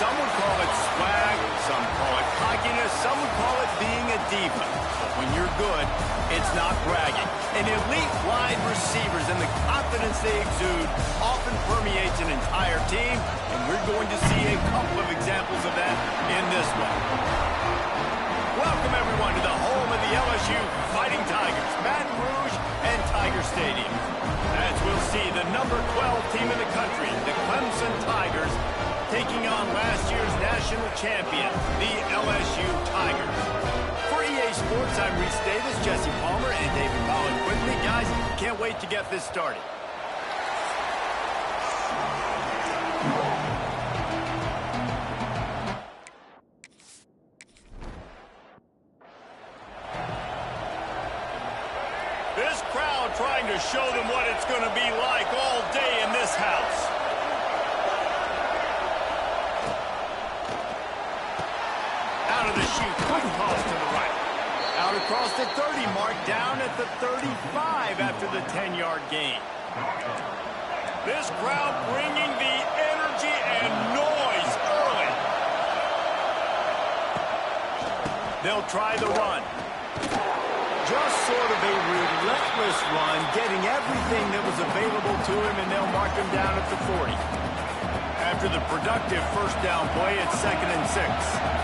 Some would call it swag, some call it cockiness, some would call it being a diva. But when you're good, it's not bragging. And elite wide receivers and the confidence they exude often permeates an entire team, and we're going to see a couple of examples of that in this one. Welcome, everyone, to the home of the LSU Fighting Tigers, Baton Rouge and Tiger Stadium. As we'll see, the number 12 team in the country, the Clemson Tigers, taking on last year's national champion, the LSU Tigers. For EA Sports, I'm Reese Davis, Jesse Palmer, and David Collins with me. Guys, can't wait to get this started. This crowd trying to show them what it's going to be like all day in this house. Out of the chute, quick toss to the right. Out across the 30 mark, down at the 35 after the 10-yard gain. This crowd bringing the energy and noise early. They'll try the run. Just sort of a relentless run, getting everything that was available to him, and they'll mark him down at the 40. After the productive first down play, it's 2nd and 6.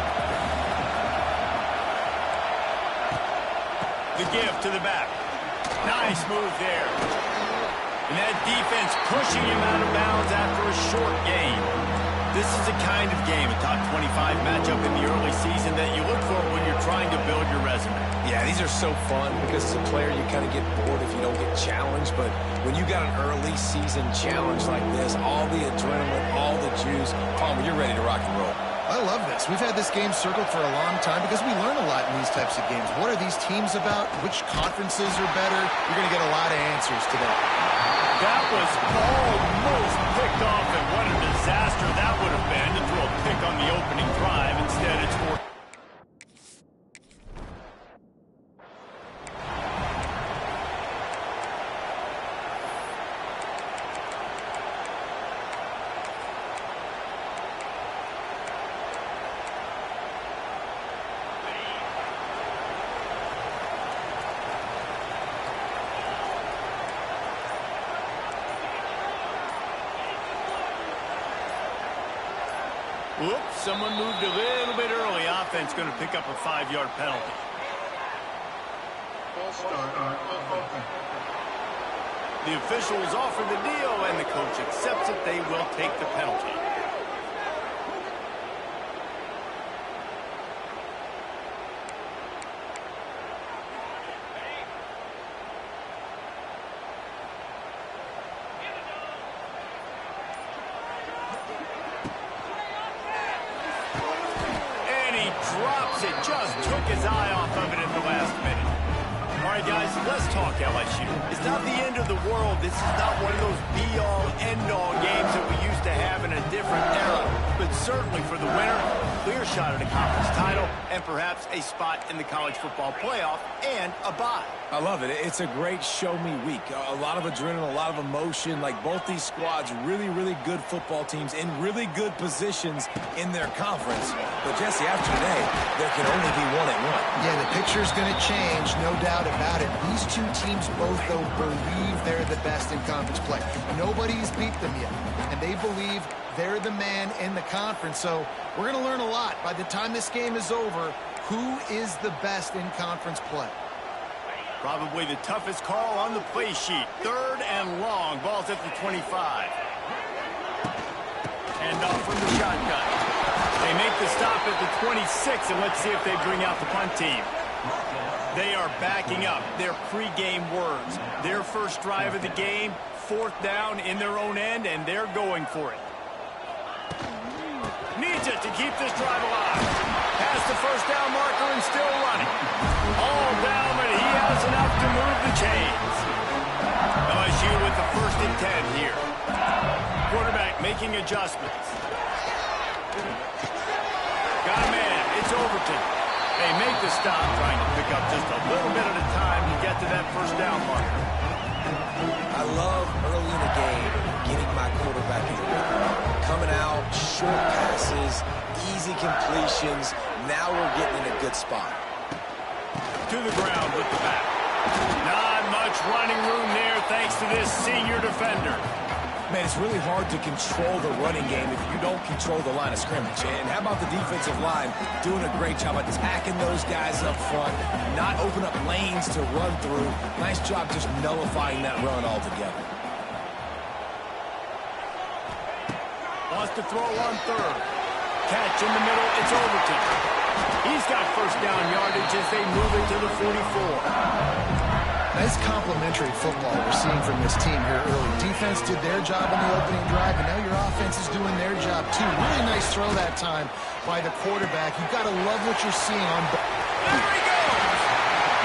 The give to the back. Nice move there. And that defense pushing him out of bounds after a short gain. This is the kind of game, a top 25 matchup in the early season, that you look for when you're trying to build your resume. Yeah, these are so fun because as a player you kind of get bored if you don't get challenged. But when you got an early season challenge like this, all the adrenaline, all the juice, Palmer, you're ready to rock and roll. I love this. We've had this game circled for a long time because we learn a lot in these types of games. What are these teams about? Which conferences are better? You're going to get a lot of answers today. That was almost picked off, and what a disaster that would have been to throw a pick on the opening drive. Instead, it's for... Whoops, someone moved a little bit early. Offense going to pick up a 5-yard penalty. The officials offer the deal, and the coach accepts it. They will take the penalty. Drops it, just took his eye off of it at the last minute. All right, guys, let's talk LSU. It's not the end of the world. This is not one of those be-all, end-all games that we used to have in a different era. But certainly for the winner, clear shot at a conference title and perhaps a spot in the college football playoff and a bye. I love it. It's a great show-me week. A lot of adrenaline, a lot of emotion. Like both these squads, really, really good football teams in really good positions in their conference. But, Jesse, after today, there can only be one at one. Yeah, the picture's going to change, no doubt about it. These two teams both, though, believe they're the best in conference play. Nobody's beat them yet, and they believe they're the man in the conference. So we're going to learn a lot. By the time this game is over, who is the best in conference play? Probably the toughest call on the play sheet. 3rd and long. Ball's at the 25. Hand off from the shotgun. They make the stop at the 26, and let's see if they bring out the punt team. They are backing up their pregame words. Their first drive of the game, 4th down in their own end, and they're going for it. Needs it to keep this drive alive. Has the first down marker and still running. All down, but he has enough to move the chains. LSU with the 1st and 10 here. Quarterback making adjustments. Got a man. It's Overton. They make the stop, trying to pick up just a little bit at a time to get to that first down marker. I love early in the game getting my quarterback in the rhythm. coming out, short passes, easy completions. Now we're getting in a good spot. To the ground with the back. Not much running room there thanks to this senior defender. Man, it's really hard to control the running game if you don't control the line of scrimmage. And how about the defensive line doing a great job attacking those guys up front, not open up lanes to run through. Nice job just nullifying that run altogether. Wants to throw on third. Catch in the middle, it's Overton. He's got first down yardage as they move it to the 44. Nice complimentary football we're seeing from this team here early. Defense did their job in the opening drive, and now your offense is doing their job too. Really nice throw that time by the quarterback. You've got to love what you're seeing on. There he goes!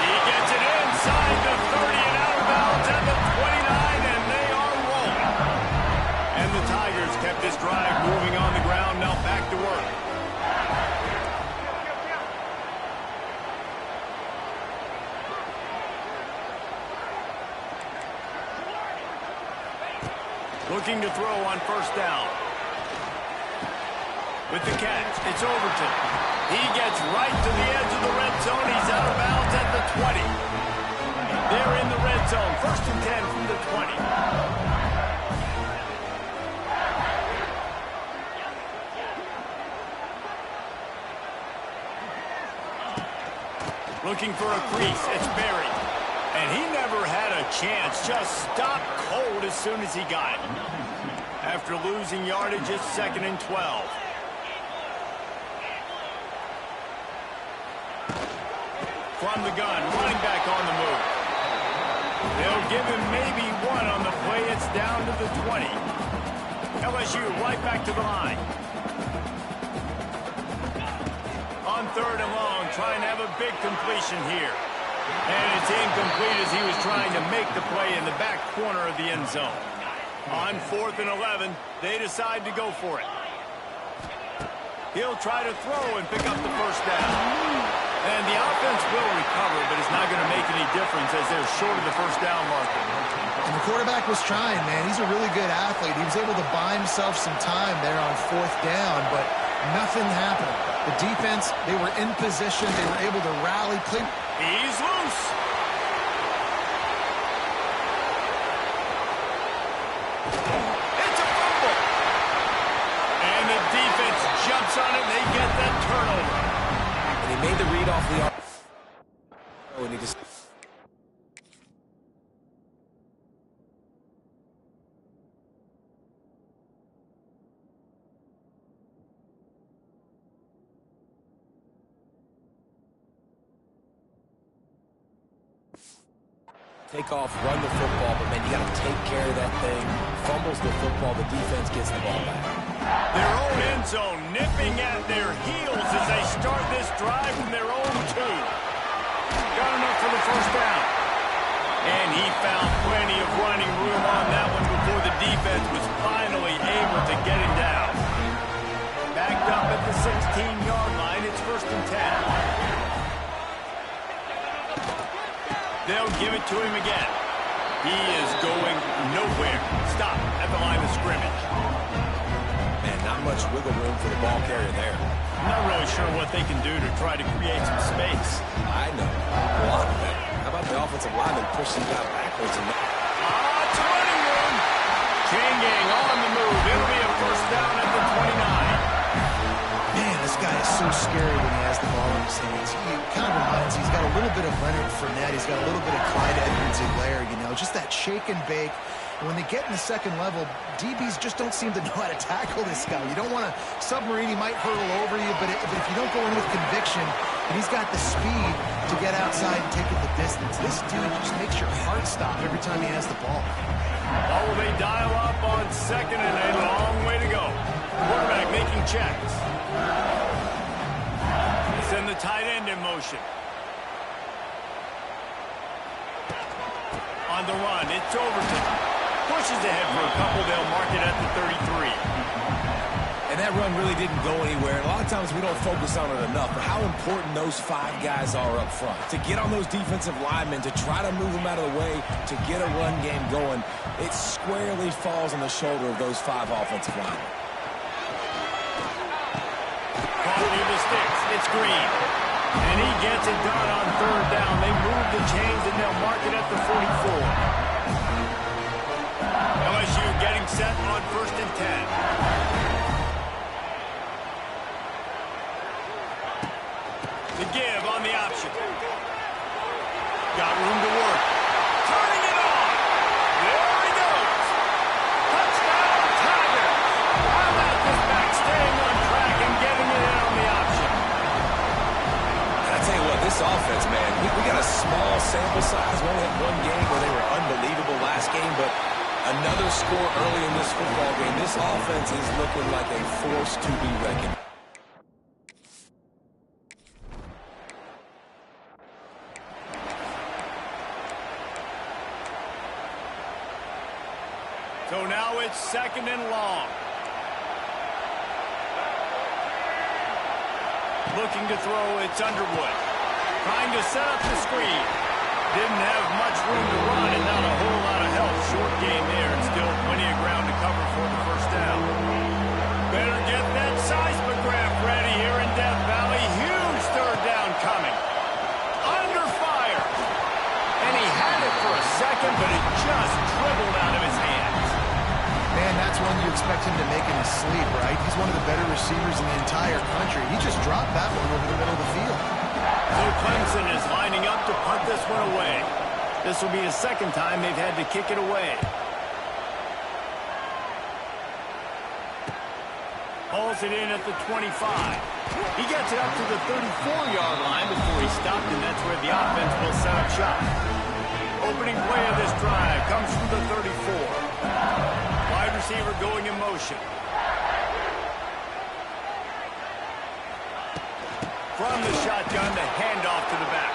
He gets it inside the 30 and out of bounds at the 29, and they are rolling. And the Tigers kept this drive moving on the ground, now back to work. Looking to throw on first down. With the catch, it's Overton. He gets right to the edge of the red zone. He's out of bounds at the 20. They're in the red zone. First and 10 from the 20. Looking for a crease. It's Berry. And he never had a chance. Just stopped cold as soon as he got it. After losing yardage, it's 2nd and 12. From the gun, running back on the move. They'll give him maybe one on the play. It's down to the 20. LSU right back to the line. On 3rd and long, trying to have a big completion here. And it's incomplete as he was trying to make the play in the back corner of the end zone. On 4th and 11, they decide to go for it. He'll try to throw and pick up the first down. And the offense will recover, but it's not going to make any difference as they're short of the first down marker. And the quarterback was trying, man. He's a really good athlete. He was able to buy himself some time there on 4th down, but nothing happened. The defense, they were in position. They were able to rally. He's loose. It's a fumble. And the defense jumps on it. They get that turnover. And he made the read off the arm. Oh, and he just... Take off, run the football, but man, you got to take care of that thing. Fumbles the football, the defense gets the ball back. Their own end zone nipping at their heels as they start this drive from their own 2. Got enough for the first down. And he found plenty of running room on that one before the defense was finally able to get him down. Backed up at the 16-yard line, it's 1st and 10. They'll give it to him again. He is going nowhere. Stop at the line of scrimmage. Man, not much wiggle room for the ball carrier there. I'm not really sure what they can do to try to create some space. I know. A lot better. How about the offensive lineman pushing that backwards? It's running room. Chain gang on the move. It'll be a first down at the 29. Man, this guy is so scary when he has the ball in his hands. He kind of reminds me, he's got a little bit of Leonard Fournette. He's got a little bit of Clyde Edwards-Helaire, you know, just that shake and bake. And when they get in the second level, DBs just don't seem to know how to tackle this guy. You don't want to submarine. He might hurtle over you, but if you don't go in with conviction, and he's got the speed to get outside and take it the distance, this dude just makes your heart stop every time he has the ball. Oh, they dial up on 2nd and a long way to go. Quarterback making checks. Send the tight end in motion. On the run, it's Overton. Pushes ahead for a couple. They'll mark it at the 33. And that run really didn't go anywhere. And a lot of times we don't focus on it enough, but how important those 5 guys are up front. To get on those defensive linemen, to try to move them out of the way, to get a run game going, it squarely falls on the shoulder of those 5 offensive linemen. It's Green. And he gets it done on third down. They move the chains, and they'll mark it at the 44. LSU getting set on 1st and 10. The give on the option. Got room to work. Turning it on. There he goes. Touchdown, Tigers. How about this back staying on track and getting it in on the option? I tell you what, this offense, man, we got a small sample size. We only had one game where they were unbelievable last game, but another score early in this football game. This offense is looking like a force to be reckoned. So now it's 2nd and long. Looking to throw, it's Underwood. Trying to set up the screen. Didn't have much room to run and not a whole lot of help. Short game there and still plenty of ground to cover for the 1st down. Better get that seismograph ready here in Death Valley. Huge 3rd down coming. Under fire. And he had it for a second, but it just dribbled out of his hands. Man, that's one you expect him to make in his sleep, right? He's one of the better receivers in the entire country. He just dropped that one over the middle of the field. So Clemson is lining up to punt this one away. This will be the 2nd time they've had to kick it away. Hauls it in at the 25. He gets it up to the 34-yard line before he stopped, and that's where the offense will set up shop. Opening play of this drive comes from the 34. Wide receiver going in motion. From the shotgun, the handoff to the back.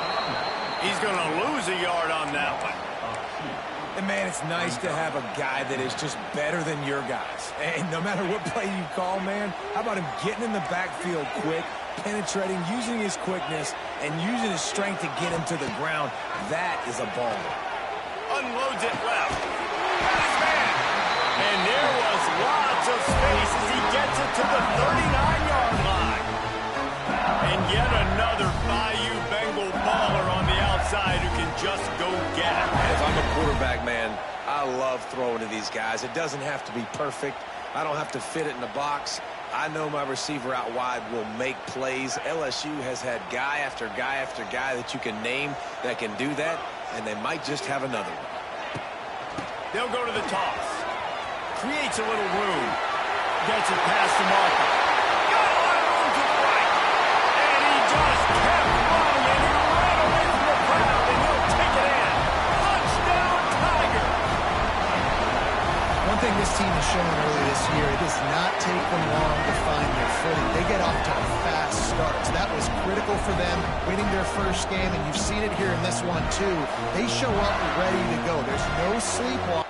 He's going to lose a yard on that one. And, man, it's nice to have a guy that is just better than your guys. And no matter what play you call, man, how about him getting in the backfield quick, penetrating, using his quickness, and using his strength to get him to the ground. That is a baller. Unloads it left. Got his man. And there was lots of space as he gets it to the 39-yard line. And yet another Bayou Bengal baller on the outside who can just go get it. If I'm a quarterback, man, I love throwing to these guys. It doesn't have to be perfect. I don't have to fit it in the box. I know my receiver out wide will make plays. LSU has had guy after guy after guy that you can name that can do that, and they might just have another one. They'll go to the toss. Creates a little room. Gets it past the marker. Got a lot of room to the right. And he just kept running, and he ran away from the crowd, and he'll take it in. Touchdown, Tiger. One thing this team has shown early this year, it does not take them long to find their footing. They get off to a fast start. So that was critical for them, winning their first game, and you've seen it here in this one, too. They show up ready to go. There's no sleepwalking.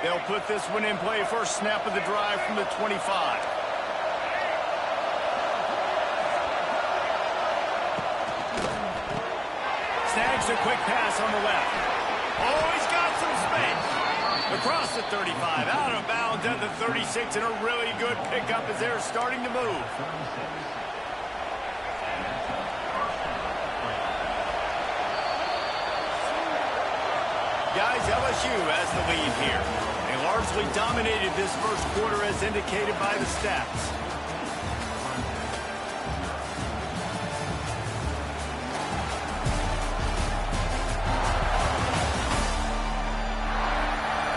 They'll put this one in play. First snap of the drive from the 25. Snags a quick pass on the left. Oh, he's got some space. Across the 35, out of bounds at the 36, and a really good pickup as they're starting to move. Guys, LSU has the lead here. They largely dominated this first quarter as indicated by the stats.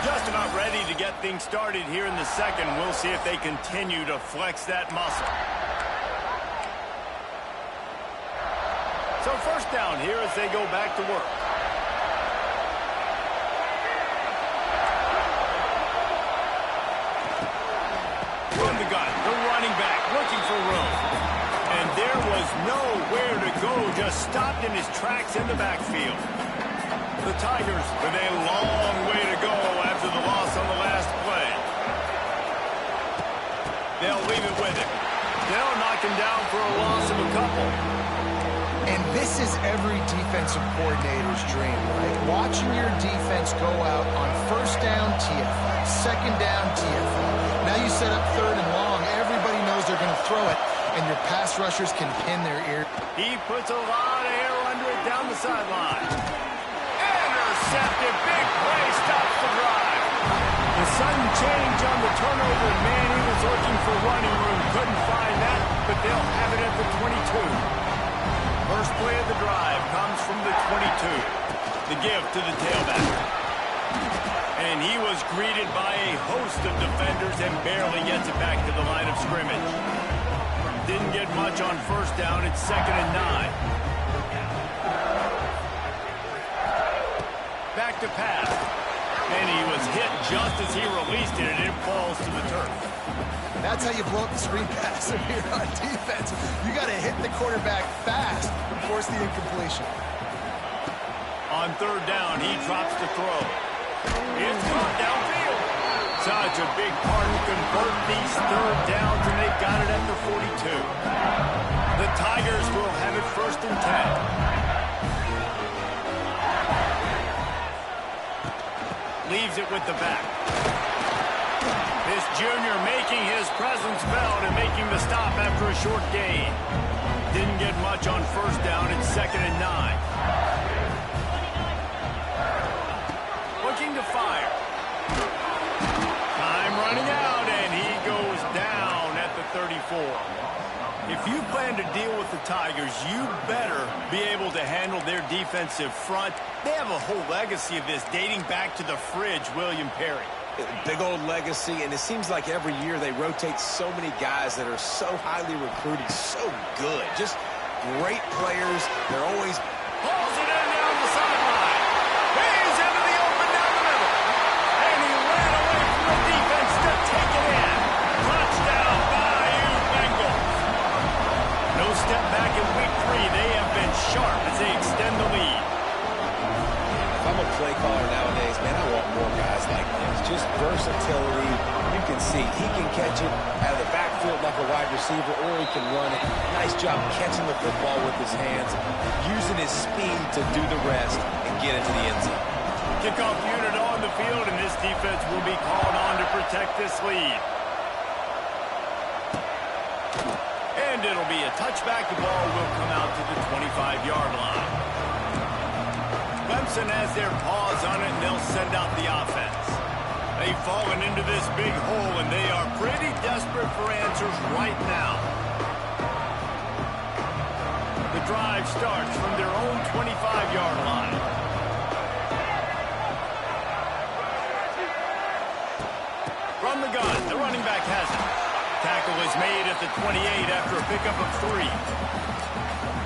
Just about ready to get things started here in the second. We'll see if they continue to flex that muscle. So first down here as they go back to work. From the gun, the running back looking for room. And there was nowhere to go, just stopped in his tracks in the backfield. The Tigers with a long way to go after the loss on the last play. They'll leave it with him. They'll knock him down for a loss of a couple. And this is every defensive coordinator's dream, right? Watching your defense go out on first down TFL, second down TFL. Now you set up third and long. Everybody knows they're going to throw it, and your pass rushers can pin their ear. He puts a lot of air under it down the sideline. Intercepted. Big play. Stops the drive. The sudden change on the turnover. Man, he was looking for running room. Couldn't find that, but they'll have it at the 22. First play of the drive comes from the 22. The give to the tailback. And he was greeted by a host of defenders and barely gets it back to the line of scrimmage. Didn't get much on first down. It's 2nd and 9. Back to pass. And he was hit just as he released it, and it falls to the turf. That's how you blow up the screen pass if you're on defense. You got to hit the quarterback fast and force the incompletion. On third down, he drops to throw. It's gone downfield. Such a big part to convert these third downs, and they got it at the 42. The Tigers will have it 1st and 10. Leaves it with the back. This junior making his presence felt and making the stop after a short gain. Didn't get much on first down. It's 2nd and 9. Looking to fire. Time running out, and he goes down at the 34. If you plan to deal with the Tigers, you better be able to handle their defensive front. They have a whole legacy of this dating back to the fridge, William Perry. Big old legacy, and it seems like every year they rotate so many guys that are so highly recruited, so good. Just great players. They're always... Pulls it in down the sideline. He's into the open down the middle. And he ran away from the defense to take it in. Touchdown, Bayou Bengals. No step back in week 3. They have been sharp as they extend the lead. If I'm a play caller nowadays, man, I want more guys like this. Just versatility. You can see he can catch it out of the backfield like a wide receiver, or he can run it. Nice job catching the football with his hands, using his speed to do the rest and get into the end zone. Kickoff unit on the field, and this defense will be called on to protect this lead. And it'll be a touchback. The ball will come out to the 25-yard line. Clemson has their paws on it, and they'll send out the offense. They've fallen into this big hole, and they are pretty desperate for answers right now. The drive starts from their own 25-yard line. From the gun, the running back has it. Tackle is made at the 28 after a pickup of 3.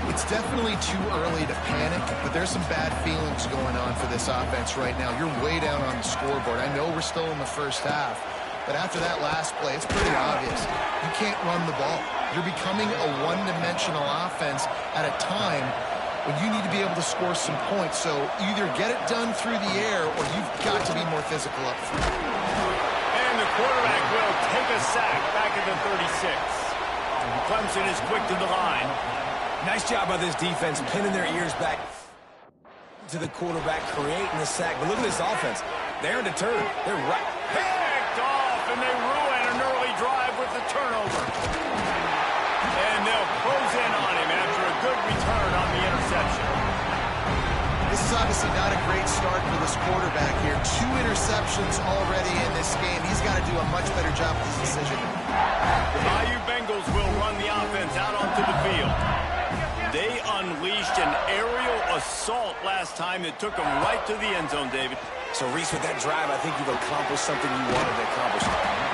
It's definitely too early to panic, but there's some bad feelings going on for this offense right now. You're way down on the scoreboard. I know we're still in the first half, but after that last play, it's pretty obvious. You can't run the ball. You're becoming a one-dimensional offense at a time when you need to be able to score some points. So either get it done through the air, or you've got to be more physical up front. And the quarterback will take a sack back at the 36. Clemson is quick to the line. Nice job by this defense, pinning their ears back to the quarterback, creating the sack. But look at this offense. They're undeterred. They're right. Picked off, and they ruin an early drive with the turnover. And they'll close in on him after a good return on the interception. This is obviously not a great start for this quarterback here. 2 interceptions already in this game. He's got to do a much better job with this decision. The Bayou Bengals will run the offense out onto the field. They unleashed an aerial assault last time that took them right to the end zone, David. So, Reese, with that drive, I think you've accomplished something you wanted to accomplish.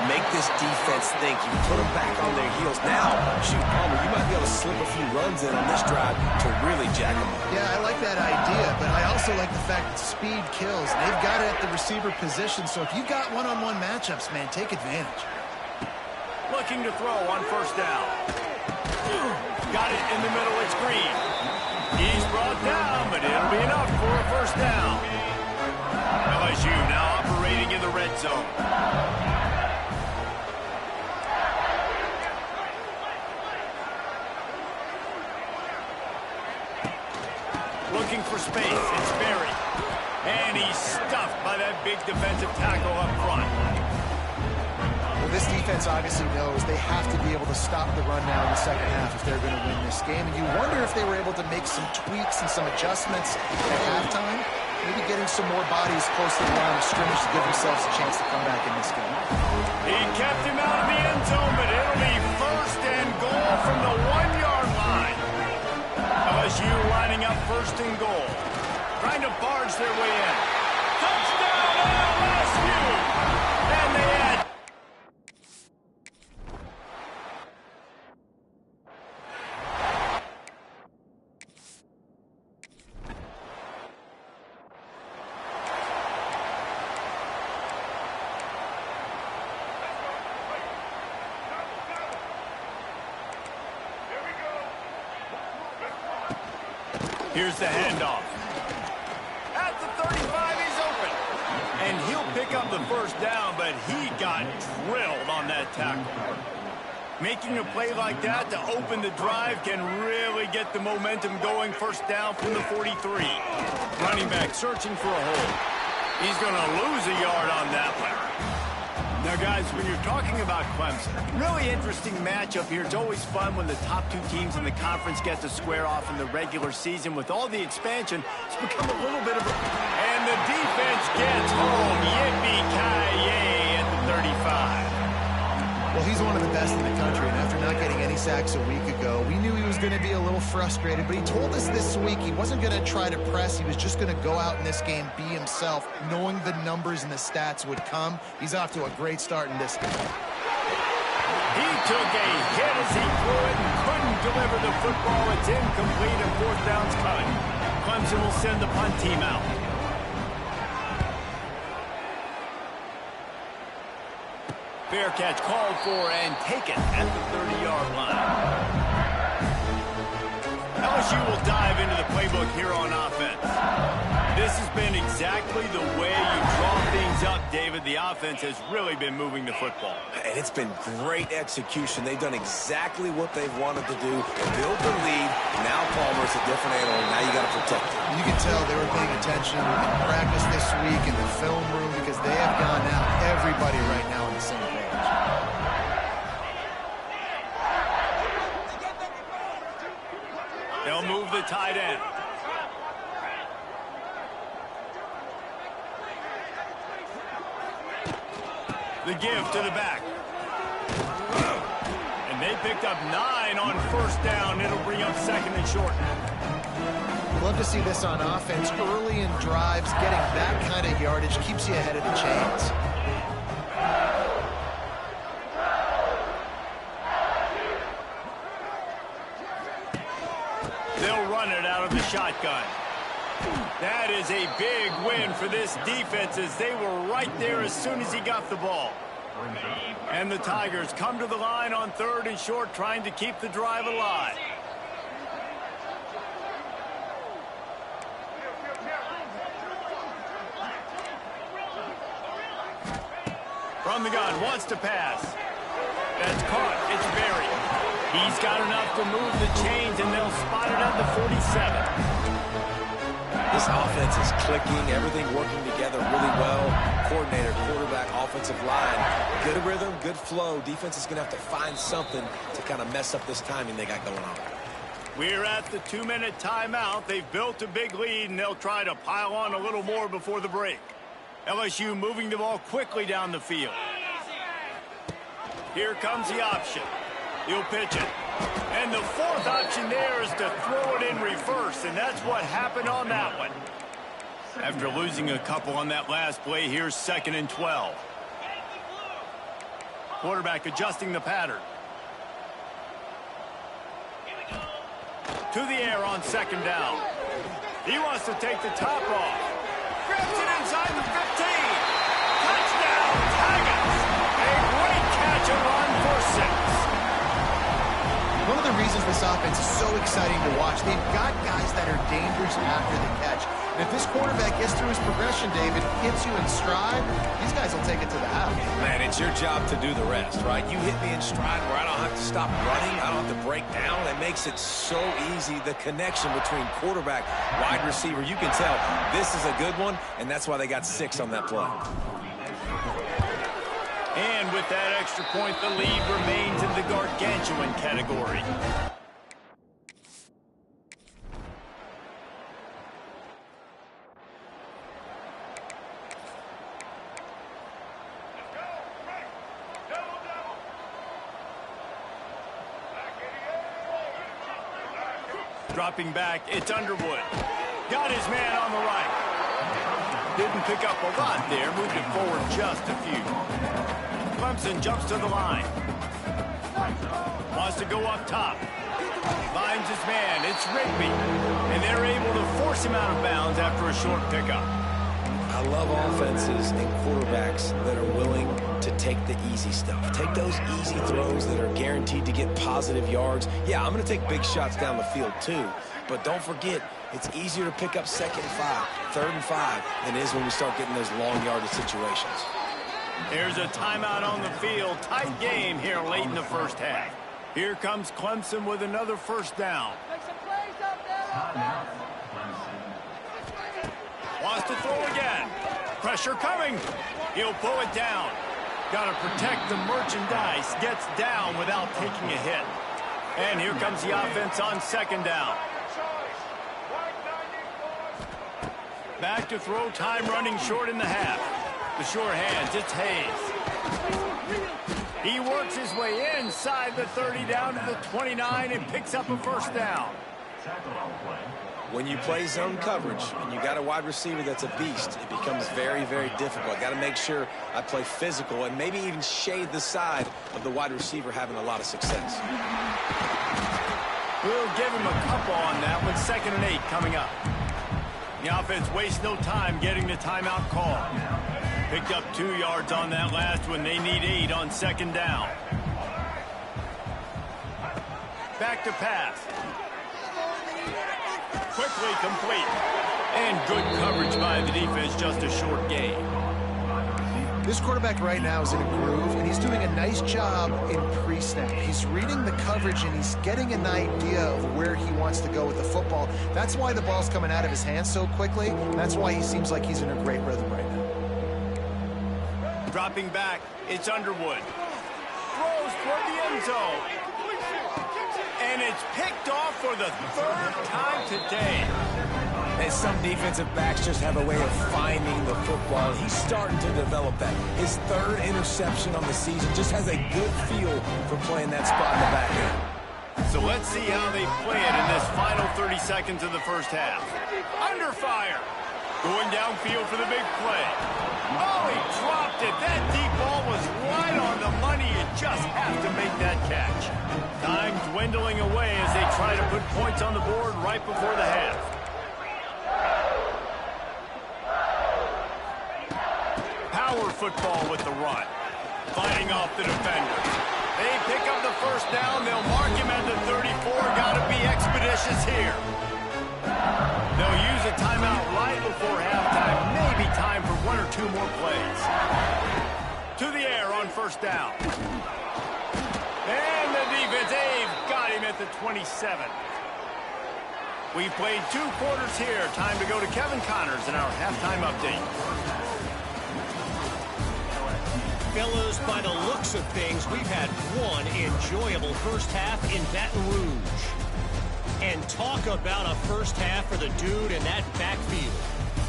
Make this defense think. You put them back on their heels. Now, shoot, Palmer, you might be able to slip a few runs in on this drive to really jack them up. Yeah, I like that idea, but I also like the fact that speed kills. They've got it at the receiver position, so if you've got one-on-one matchups, man, take advantage. Looking to throw on first down. Got it in the middle. It's Green. He's brought down, but it'll be enough for a first down. LSU now operating in the red zone. looking for space. It's Berry. And he's stuffed by that big defensive tackle up front. Well, this defense obviously knows they have to be able to stop the run now in the second half if they're going to win this game. And you wonder if they were able to make some tweaks and some adjustments at halftime, maybe getting some more bodies close to the line of scrimmage to give themselves a chance to come back in this game. He kept him out of the end zone, but it'll be first and goal from the 1-yard line. LSU lining up first and goal, trying to barge their way in. Touchdown LSU! And they had... Here's the handoff. At the 35, he's open. And he'll pick up the first down, but he got drilled on that tackle. Making a play like that to open the drive can really get the momentum going. First down from the 43. Running back searching for a hole. He's going to lose a yard on that one. Now, guys, when you're talking about Clemson, really interesting matchup here. It's always fun when the top two teams in the conference get to square off in the regular season. With all the expansion, it's become a little bit of a... And the defense gets home. Yippee-ki-yay at the 35. Well, he's one of the best in the country, and after not getting any sacks a week ago, we knew he was going to be a little frustrated, but he told us this week he wasn't going to try to press. He was just going to go out in this game, be himself, knowing the numbers and the stats would come. He's off to a great start in this game. He took a hit as he threw it and couldn't deliver the football. It's incomplete and fourth down's coming. Clemson will send the punt team out. Fair catch called for and taken at the 30-yard line. LSU will dive into the playbook here on offense. This has been exactly the way you draw things up, David. The offense has really been moving the football. And it's been great execution. They've done exactly what they've wanted to do. Build the lead. Now Palmer's a different animal. Now you got to protect it. You can tell they were paying attention in practice this week in the film room because they have gone out everybody right now on the same page. They'll move the tight end. The give to the back. And they picked up 9 on first down. It'll bring up second and short. Love to see this on offense. Early in drives, getting that kind of yardage keeps you ahead of the chains. They'll run it out of the shotgun. That is a big win for this defense as they were right there as soon as he got the ball. And the Tigers come to the line on third and short, trying to keep the drive alive. From the gun, wants to pass. That's caught. It's Berry. He's got enough to move the chains, and they'll spot it at the 47. This offense is clicking, everything working together really well. Coordinator, quarterback, offensive line. Good rhythm, good flow. Defense is going to have to find something to kind of mess up this timing they got going on. We're at the 2-minute timeout. They've built a big lead, and they'll try to pile on a little more before the break. LSU moving the ball quickly down the field. Here comes the option. He'll pitch it. And the fourth option there is to throw it in reverse, and that's what happened on that one. After losing a couple on that last play, here's second and 12. Quarterback adjusting the pattern. To the air on second down. He wants to take the top off. Grabs it inside the 15. Touchdown, Tigers. A great catch and run for 6. One of the reasons this offense is so exciting to watch, they've got guys that are dangerous after the catch. And if this quarterback gets through his progression, David, hits you in stride, these guys will take it to the house. Man, it's your job to do the rest, right? You hit me in stride where I don't have to stop running. I don't have to break down. It makes it so easy. The connection between quarterback, wide receiver, you can tell this is a good one, and that's why they got 6 on that play. And with that extra point, the lead remains in the gargantuan category. Dropping back, it's Underwood. Got his man on the right. Didn't pick up a lot there, moved it forward just a few. Clemson jumps to the line. Wants to go up top. Finds his man, it's Rigby. And they're able to force him out of bounds after a short pickup. I love offenses and quarterbacks that are willing to take the easy stuff. Take those easy throws that are guaranteed to get positive yards. Yeah, I'm going to take big shots down the field too, but don't forget, it's easier to pick up 2nd and 5, 3rd and 5 than it is when we start getting those long yardage situations. There's a timeout on the field. Tight game here late in the first half. Here comes Clemson with another first down. Wants to throw again. Pressure coming. He'll pull it down. Got to protect the merchandise. Gets down without taking a hit. And here comes the offense on 2nd down. Back to throw, time running short in the half. The sure hands, it's Hayes. He works his way inside the 30 down to the 29 and picks up a first down. When you play zone coverage and you got a wide receiver that's a beast, it becomes very, very difficult. I got to make sure I play physical and maybe even shade the side of the wide receiver having a lot of success. We'll give him a couple on that one. 2nd and 8 coming up. The offense wastes no time getting the timeout call. Picked up 2 yards on that last one. They need 8 on 2nd down. Back to pass. Quickly complete. And good coverage by the defense, just a short gain. This quarterback right now is in a groove, and he's doing a nice job in pre-snap. He's reading the coverage, and he's getting an idea of where he wants to go with the football. That's why the ball's coming out of his hands so quickly. That's why he seems like he's in a great rhythm right now. Dropping back, it's Underwood. Throws toward the end zone. And it's picked off for the 3rd time today. And some defensive backs just have a way of finding the football. He's starting to develop that. His 3rd interception on the season just has a good feel for playing that spot in the back end. So let's see how they play it in this final 30 seconds of the first half. Under fire. Going downfield for the big play. Oh, he dropped it. That deep ball was right on the money. You just have to make that catch. Time dwindling away as they try to put points on the board right before the half. Power football with the run. Fighting off the defenders. They pick up the first down. They'll mark him at the 34. Got to be expeditious here. They'll use a timeout right before halftime. Maybe time for 1 or 2 more plays. To the air on first down. And the defense, they've got him at the 27. We've played 2 quarters here. Time to go to Kevin Connors in our halftime update. Fellas, by the looks of things, we've had one enjoyable first half in Baton Rouge. And talk about a first half for the dude in that backfield.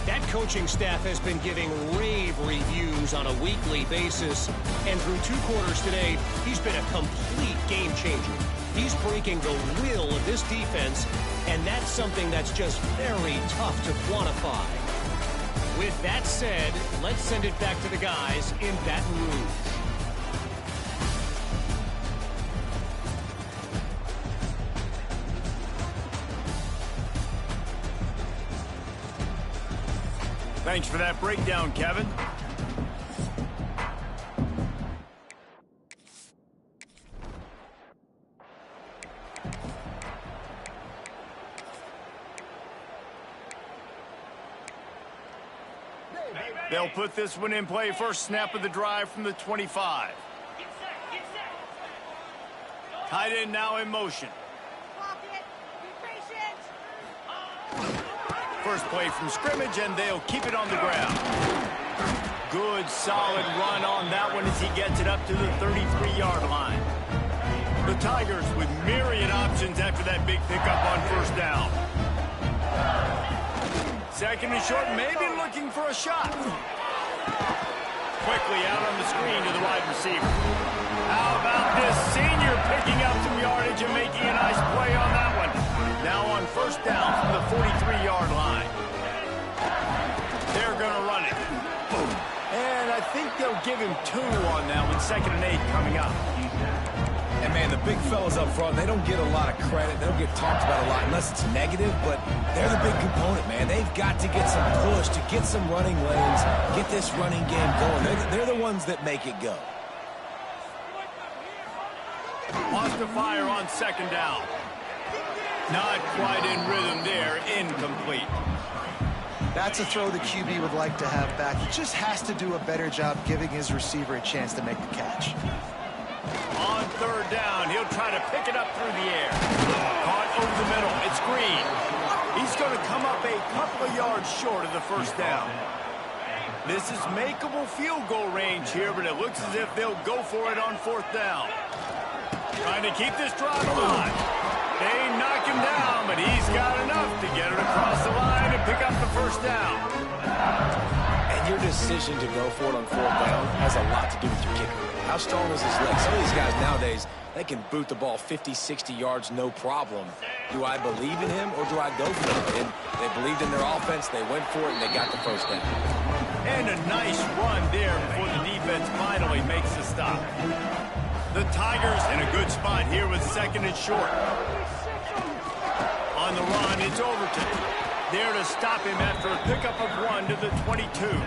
That coaching staff has been giving rave reviews on a weekly basis. And through 2 quarters today, he's been a complete game changer. He's breaking the will of this defense, and that's something that's just very tough to quantify. With that said, let's send it back to the guys in Baton Rouge. Thanks for that breakdown, Kevin. They'll put this one in play. First snap of the drive from the 25. Tight end now in motion. First play from scrimmage, and they'll keep it on the ground. Good, solid run on that one as he gets it up to the 33-yard line. The Tigers with myriad options after that big pickup on first down. Second and short, maybe looking for a shot. Quickly out on the screen to the wide receiver. How about this senior picking up some yardage and making a nice play on that one. Now on first down from the 43-yard line. They're going to run it. And I think they'll give him 2 on that one. 2nd and 8 coming up. And, man, the big fellas up front, they don't get a lot of credit. They don't get talked about a lot unless it's negative, but they're the big component, man. They've got to get some push, to get some running lanes, get this running game going. They're the ones that make it go. Lost to fire on 2nd down. Not quite in rhythm there. Incomplete. That's a throw the QB would like to have back. He just has to do a better job giving his receiver a chance to make the catch. On 3rd down, he'll try to pick it up through the air. Caught over the middle. It's Green. He's going to come up a couple of yards short of the first down. This is makeable field goal range here, but it looks as if they'll go for it on 4th down. Trying to keep this drive alive. They knock him down, but he's got enough to get it across the line and pick up the first down. And your decision to go for it on 4th down has a lot to do with your kicker. How strong is his leg? Some of these guys nowadays, they can boot the ball 50, 60 yards, no problem. Do I believe in him or do I go for it? And they believed in their offense, they went for it, and they got the first down. And a nice run there before the defense finally makes the stop. The Tigers in a good spot here with 2nd and short. On the run, it's Overton. There to stop him after a pickup of 1 to the 22.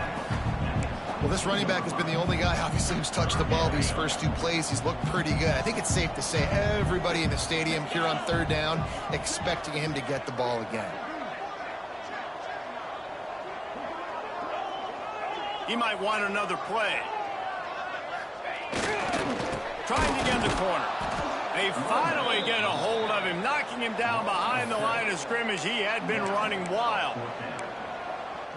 Well, this running back has been the only guy, obviously, who's touched the ball these first 2 plays. He's looked pretty good. I think it's safe to say everybody in the stadium here on 3rd down expecting him to get the ball again. He might want another play. Trying to get in the corner. They finally get a hold of him, knocking him down behind the line of scrimmage. He had been running wild.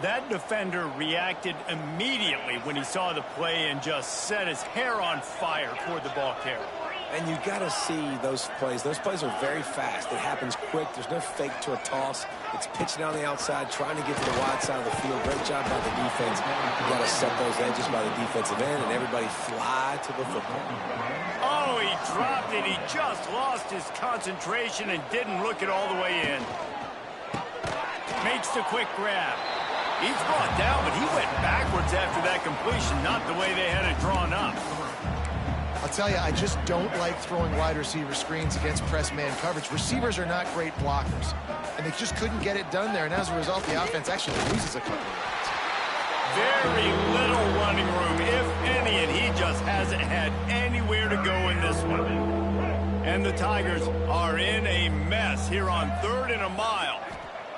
That defender reacted immediately when he saw the play and just set his hair on fire toward the ball carrier. And you got to see those plays. Those plays are very fast. It happens quick. There's no fake to a toss. It's pitching on the outside, trying to get to the wide side of the field. Great job by the defense. You got to set those edges by the defensive end, and everybody fly to the football. Oh, he dropped it. He just lost his concentration and didn't look it all the way in. Makes the quick grab. He's brought down, but he went backwards after that completion, not the way they had it drawn up. I'll tell you, I just don't like throwing wide receiver screens against press man coverage. Receivers are not great blockers, and they just couldn't get it done there, and as a result, the offense actually loses a couple of yards. Very little running room, if any, and he just hasn't had anywhere to go in this one. And the Tigers are in a mess here on 3rd and a mile.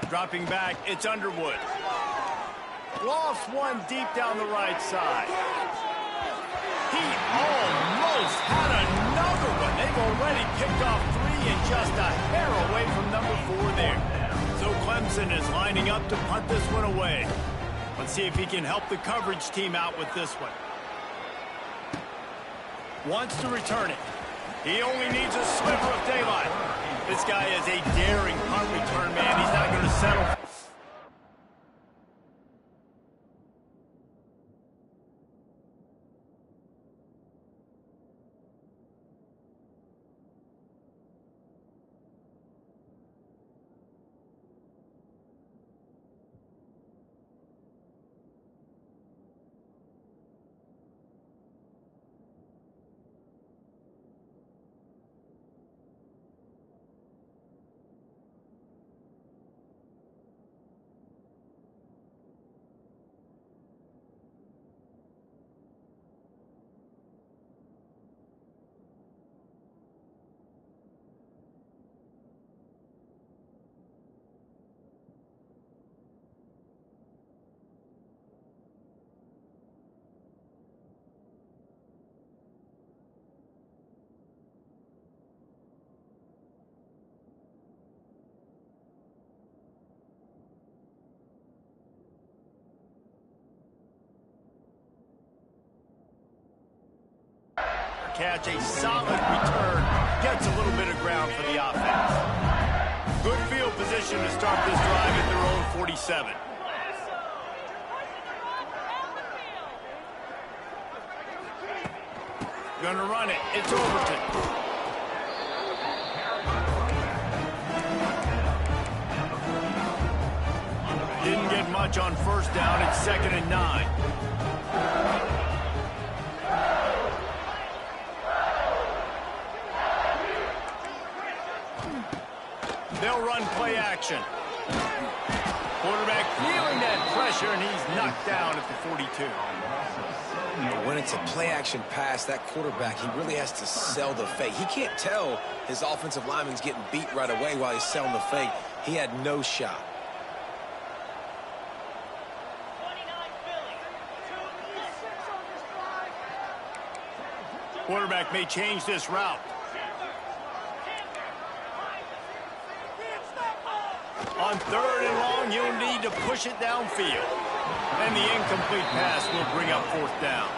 Dropping back, it's Underwood. Lost one deep down the right side. He almost had another one. They've already picked off 3 and just a hair away from number 4 there. So Clemson is lining up to punt this one away. Let's see if he can help the coverage team out with this one. Wants to return it. He only needs a sliver of daylight. This guy is a daring punt return man. He's not going to settle. catch, a solid return, gets a little bit of ground for the offense. Good field position to start this drive at their own 47. Gonna run it. It's Overton. Didn't get much on first down. It's 2nd and 9. They'll run play action. Quarterback feeling that pressure, and he's knocked down at the 42. When it's a play-action pass, that quarterback, he really has to sell the fake. He can't tell his offensive lineman's getting beat right away while he's selling the fake. He had no shot. Quarterback may change this route. On 3rd and long, you'll need to push it downfield. And the incomplete pass will bring up 4th down.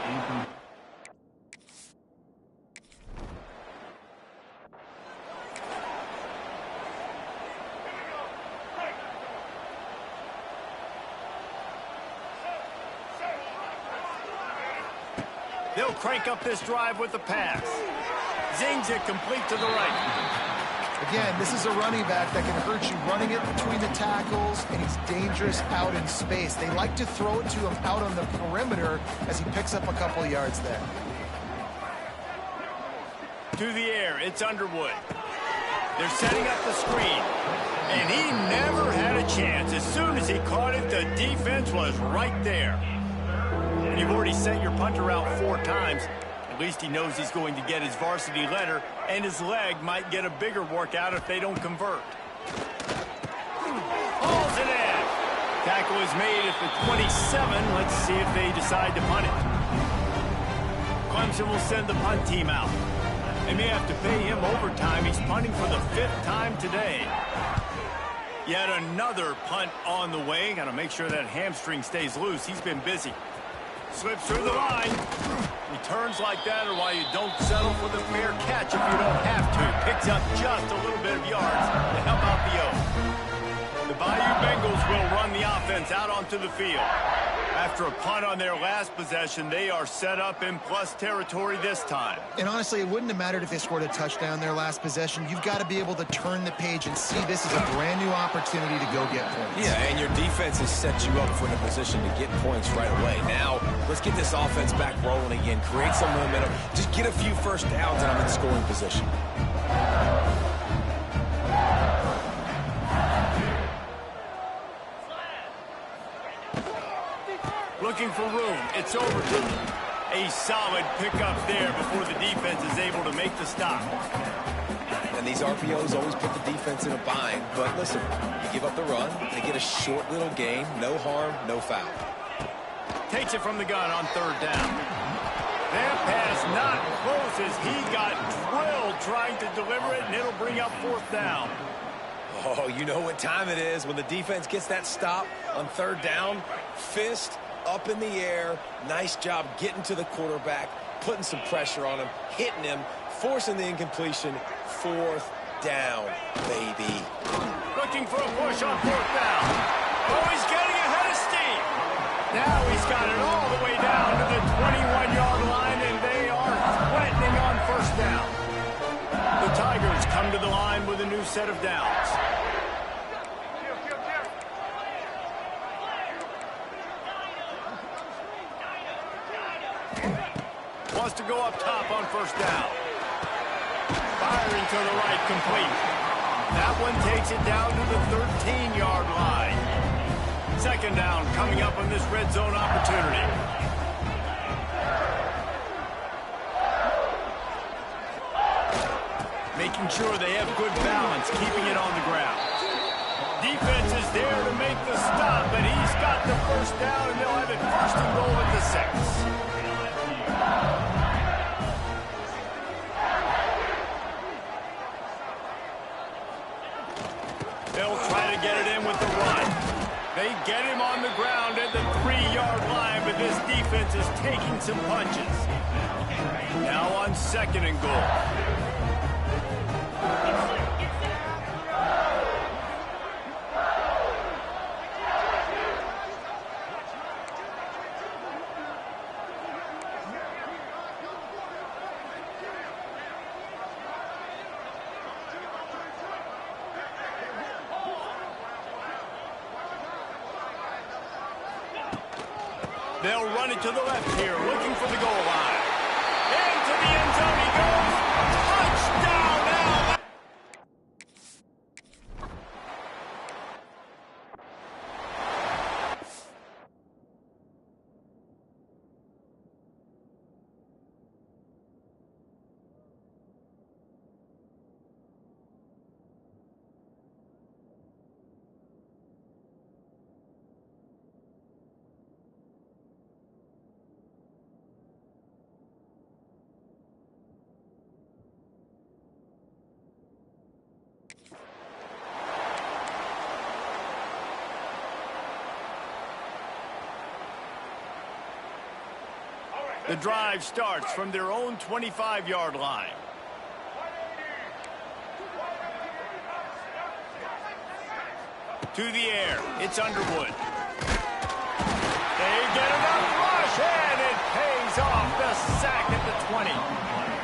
They'll crank up this drive with the pass. Zings it complete to the right. Again, this is a running back that can hurt you running it between the tackles, and he's dangerous out in space. They like to throw it to him out on the perimeter as he picks up a couple of yards there. To the air, it's Underwood. They're setting up the screen, and he never had a chance. As soon as he caught it, the defense was right there. And you've already sent your punter out 4 times. At least he knows he's going to get his varsity letter, and his leg might get a bigger workout if they don't convert. Hauls it in. Tackle is made at the 27. Let's see if they decide to punt it. Clemson will send the punt team out. They may have to pay him overtime. He's punting for the 5th time today. Yet another punt on the way. Got to make sure that hamstring stays loose. He's been busy. Slips through the line. Returns like that are why you don't settle for the fair catch if you don't have to. Picks up just a little bit of yards to help out the O. The Bayou Bengals will run the offense out onto the field. After a punt on their last possession, they are set up in plus territory this time. And honestly, it wouldn't have mattered if they scored a touchdown their last possession. You've got to be able to turn the page and see this as a brand new opportunity to go get points. Yeah, and your defense has set you up for the position to get points right away. Now, let's get this offense back rolling again, create some momentum, just get a few first downs, and I'm in scoring position. Looking for room. It's Overton. A solid pickup there before the defense is able to make the stop. And these RPOs always put the defense in a bind. But listen, you give up the run, they get a short little gain, no harm, no foul. Takes it from the gun on 3rd down. That pass not close as he got drilled trying to deliver it, and it'll bring up 4th down. Oh, you know what time it is when the defense gets that stop on 3rd down. Fist up in the air. Nice job getting to the quarterback, putting some pressure on him, hitting him, forcing the incompletion. 4th down, baby. Looking for a push on 4th down. Oh, he's getting ahead of steam. Now he's got it all the way down to the 21-yard line, and they are threatening on 1st down. The Tigers come to the line with a new set of downs. Wants to go up top on 1st down. Firing to the right, complete. That one takes it down to the 13-yard line. 2nd down coming up on this red zone opportunity. Making sure they have good balance, keeping it on the ground. Defense is there to make the stop, but he's got the 1st down, and they'll have it 1st and goal at the 6. They'll try to get it in with the run. They get him on the ground at the 3-yard line, but this defense is taking some punches. Now on 2nd and goal. They'll run it to the left here, looking for the goal line. Into the end zone he goes. Touchdown now. The drive starts from their own 25-yard line. To the air, it's Underwood. They get enough rush, and it pays off. The sack at the 20.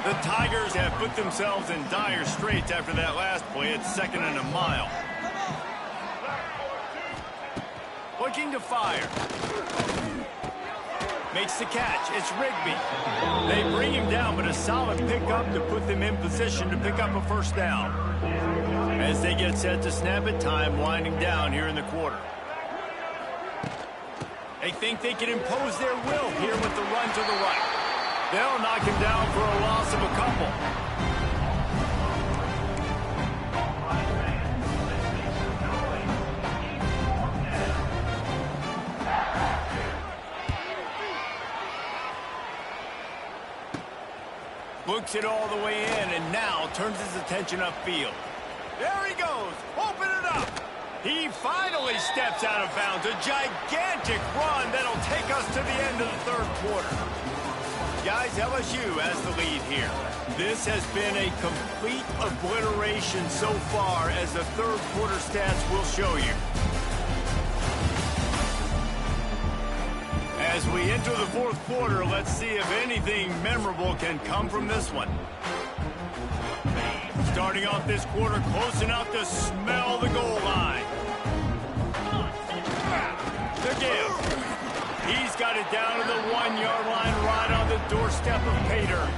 The Tigers have put themselves in dire straits after that last play. It's 2nd and a mile. Looking to fire. Makes the catch. It's Rigby. They bring him down, but a solid pickup to put them in position to pick up a first down. As they get set to snap it, time winding down here in the quarter. They think they can impose their will here with the run to the right. They'll knock him down for a loss of a couple. Looks it all the way in, and now turns his attention upfield. There he goes. Open it up. He finally steps out of bounds. A gigantic run that'll take us to the end of the 3rd quarter. Guys, LSU has the lead here. This has been a complete obliteration so far, as the 3rd quarter stats will show you. As we enter the 4th quarter, let's see if anything memorable can come from this one. Starting off this quarter close enough to smell the goal line. The give. He's got it down to the 1-yard line, right on the doorstep of Pater.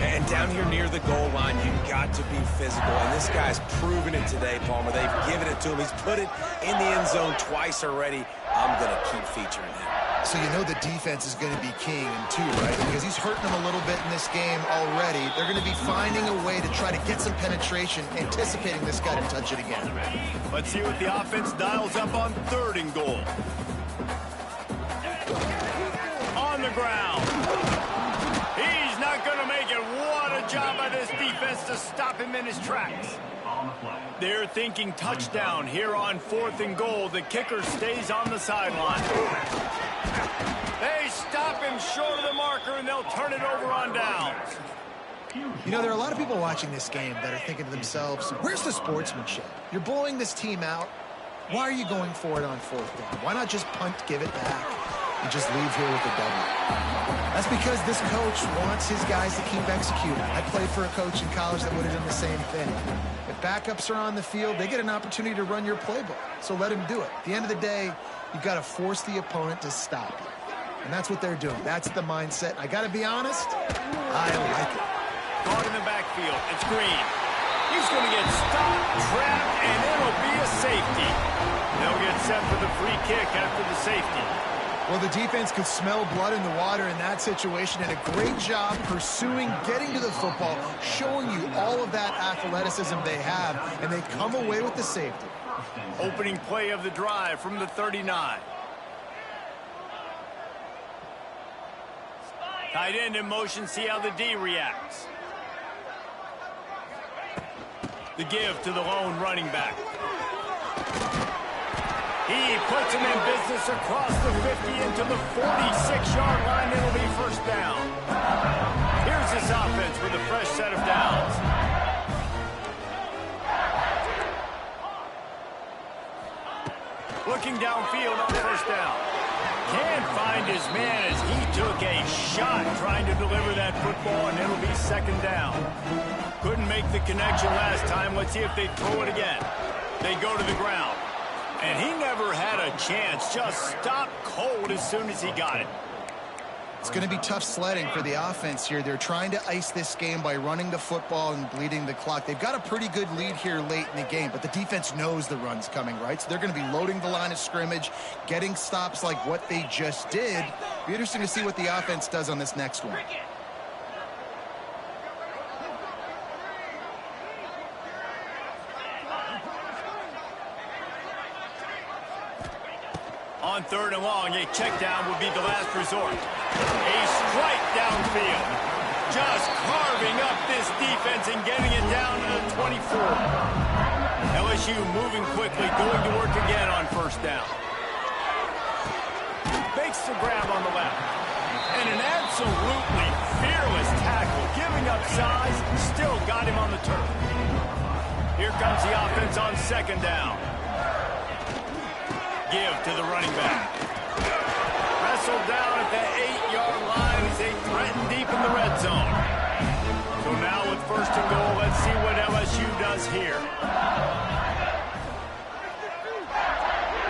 And down here near the goal line, you've got to be physical. And this guy's proven it today, Palmer. They've given it to him. He's put it in the end zone twice already. I'm going to keep featuring him. So you know the defense is going to be king in 2, right? Because he's hurting them a little bit in this game already. They're going to be finding a way to try to get some penetration, anticipating this guy to touch it again. Let's see what the offense dials up on 3rd and goal. On the ground. He's not going to make it. What a job by this defense to stop him in his tracks. They're thinking touchdown here on 4th and goal. The kicker stays on the sideline. They stop him short of the marker, and they'll turn it over on downs. You know, there are a lot of people watching this game that are thinking to themselves, where's the sportsmanship? You're blowing this team out. Why are you going for it on 4th down? Why not just punt, give it back, and just leave here with a W? That's because this coach wants his guys to keep executing. I played for a coach in college that would have done the same thing. If backups are on the field, they get an opportunity to run your playbook. So let him do it. At the end of the day, you've got to force the opponent to stop you. And that's what they're doing. That's the mindset. I got to be honest, I like it. Caught in the backfield. It's Green. He's going to get stopped, trapped, and it'll be a safety. They'll get set for the free kick after the safety. Well, the defense could smell blood in the water in that situation, and a great job pursuing, getting to the football, showing you all of that athleticism they have, and they come away with the safety. Opening play of the drive from the 39. Tight end in motion, see how the D reacts. The give to the lone running back. He puts him in business across the 50 into the 46-yard line. It'll be first down. Here's this offense with a fresh set of downs. Looking downfield on first down. Can't find his man as he took a shot trying to deliver that football, and it'll be second down. Couldn't make the connection last time. Let's see if they throw it again. They go to the ground. And he never had a chance. Just stopped cold as soon as he got it. It's going to be tough sledding for the offense here. They're trying to ice this game by running the football and bleeding the clock. They've got a pretty good lead here late in the game, but the defense knows the run's coming, right? So they're going to be loading the line of scrimmage, getting stops like what they just did. Be interesting to see what the offense does on this next one. On third and long, a check down would be the last resort. A strike downfield. Just carving up this defense and getting it down to the 24. LSU moving quickly, going to work again on first down. Makes the grab on the left. And an absolutely fearless tackle, giving up size, still got him on the turf. Here comes the offense on second down. Give to the running back. Wrestled down at the 8-yard line as they threaten deep in the red zone. So now with first and goal, let's see what LSU does here.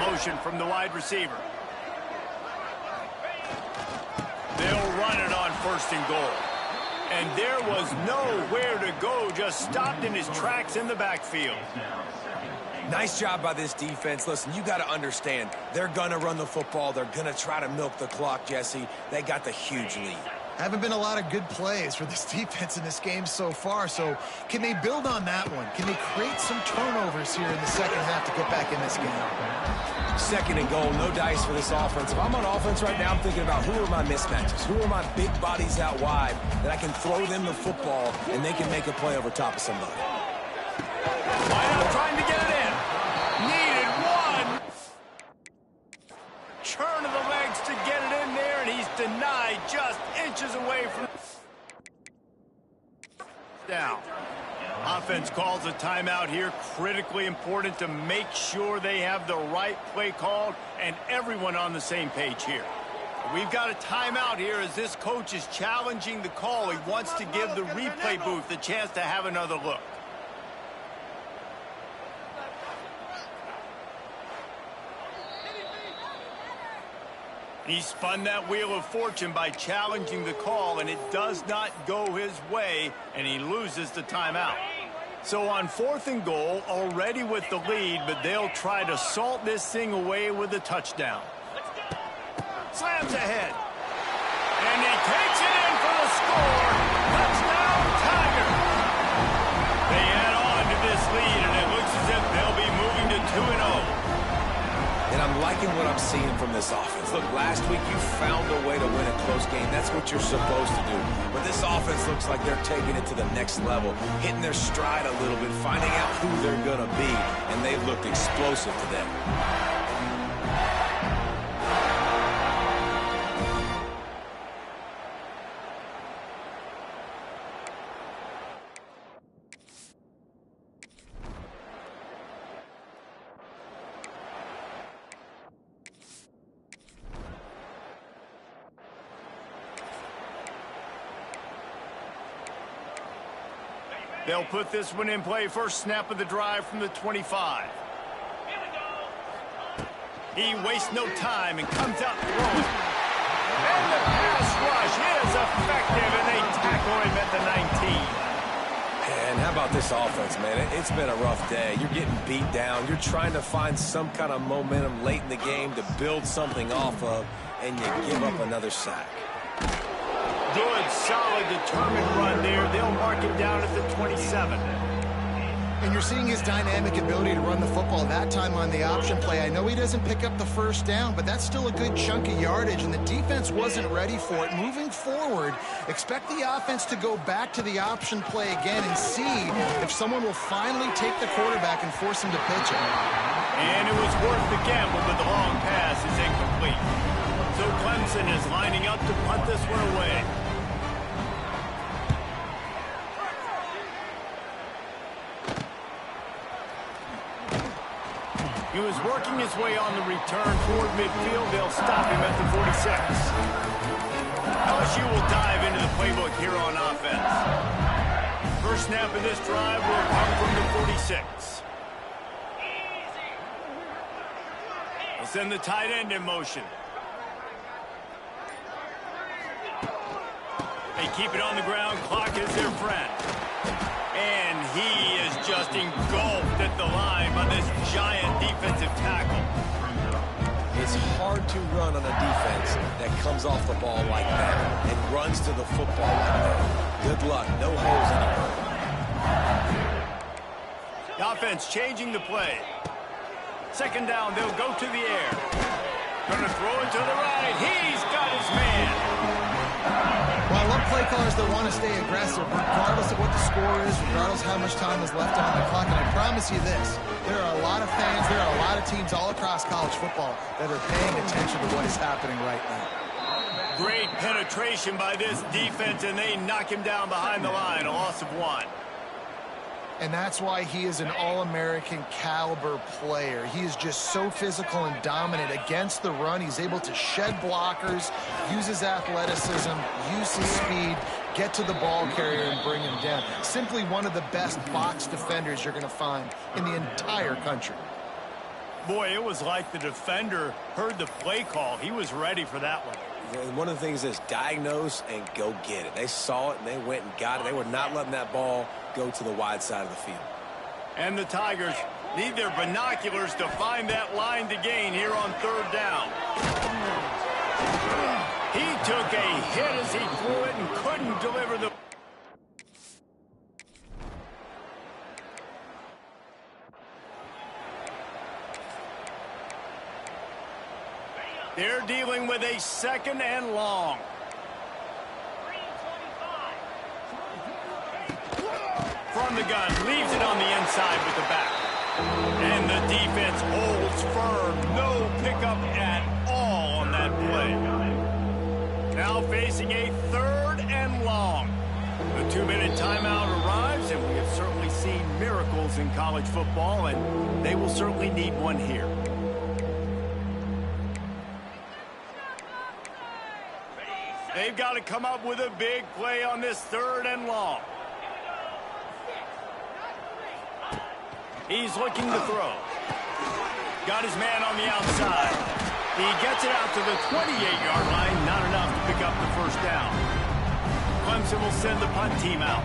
Motion from the wide receiver. They'll run it on first and goal. And there was nowhere to go, just stopped in his tracks in the backfield. Nice job by this defense. Listen, you got to understand, they're going to run the football. They're going to try to milk the clock, Jesse. They got the huge lead. Haven't been a lot of good plays for this defense in this game so far, so can they build on that one? Can they create some turnovers here in the second half to get back in this game? Second and goal, no dice for this offense. If I'm on offense right now, I'm thinking about who are my mismatches? Who are my big bodies out wide that I can throw them the football and they can make a play over top of somebody? Line up trying to get it in. Needed one. Turn of the legs to get it in there, and he's denied just inches away from down. Offense calls a timeout here. Critically important to make sure they have the right play called and everyone on the same page here. We've got a timeout here as this coach is challenging the call. He wants to give the replay booth a chance to have another look. He spun that wheel of fortune by challenging the call, and it does not go his way, and he loses the timeout. So on fourth and goal, already with the lead, but they'll try to salt this thing away with a touchdown. Slams ahead. And he takes it in for the score. Touchdown, Tiger. They add on to this lead, and it looks as if they'll be moving to 2-0. And I'm liking what I'm seeing from this offense. Look, last week you found a way to win a close game. That's what you're supposed to do. But this offense looks like they're taking it to the next level, hitting their stride a little bit, finding out who they're going to be, and they've looked explosive today. They'll put this one in play. First snap of the drive from the 25. He wastes no time and comes out throwing. And the pass rush is effective, and they tackle him at the 19. And how about this offense, man? It's been a rough day. You're getting beat down. You're trying to find some kind of momentum late in the game to build something off of, and you give up another sack. Good, solid, determined run there. They'll mark it down at the 27. And you're seeing his dynamic ability to run the football that time on the option play. I know he doesn't pick up the first down, but that's still a good chunk of yardage, and the defense wasn't ready for it. Moving forward, expect the offense to go back to the option play again and see if someone will finally take the quarterback and force him to pitch it. And it was worth the gamble, but the long pass is incomplete. So Clemson is lining up to punt this one away. He was working his way on the return toward midfield. They'll stop him at the 46. LSU will dive into the playbook here on offense. First snap of this drive will come from the 46. They'll send the tight end in motion. They keep it on the ground. Clock is their friend. And he is just engulfed at the line by this giant defensive tackle. It's hard to run on a defense that comes off the ball like that and runs to the football like that. Good luck. No holes anywhere. The offense changing the play. Second down, they'll go to the air. Gonna throw it to the right. He's got his man. Well, I love play callers that want to stay aggressive, regardless of what the score is, regardless of how much time is left on the clock. And I promise you this, there are a lot of fans, there are a lot of teams all across college football that are paying attention to what is happening right now. Great penetration by this defense, and they knock him down behind the line, a loss of 1. And that's why he is an All-American caliber player. He is just so physical and dominant against the run. He's able to shed blockers, use his athleticism, use his speed, get to the ball carrier and bring him down. Simply one of the best box defenders you're going to find in the entire country. Boy, it was like the defender heard the play call. He was ready for that one. And one of the things is diagnose and go get it. They saw it and they went and got it. They were not letting that ball go to the wide side of the field. And the Tigers need their binoculars to find that line to gain here on third down. He took a hit as he threw it and couldn't deliver the... They're dealing with a second and long. From the gun, leaves it on the inside with the back. And the defense holds firm. No pickup at all on that play. Now facing a third and long. The 2-minute timeout arrives, and we have certainly seen miracles in college football, and they will certainly need one here. They've got to come up with a big play on this third and long. He's looking to throw. Got his man on the outside. He gets it out to the 28-yard line. Not enough to pick up the first down. Clemson will send the punt team out.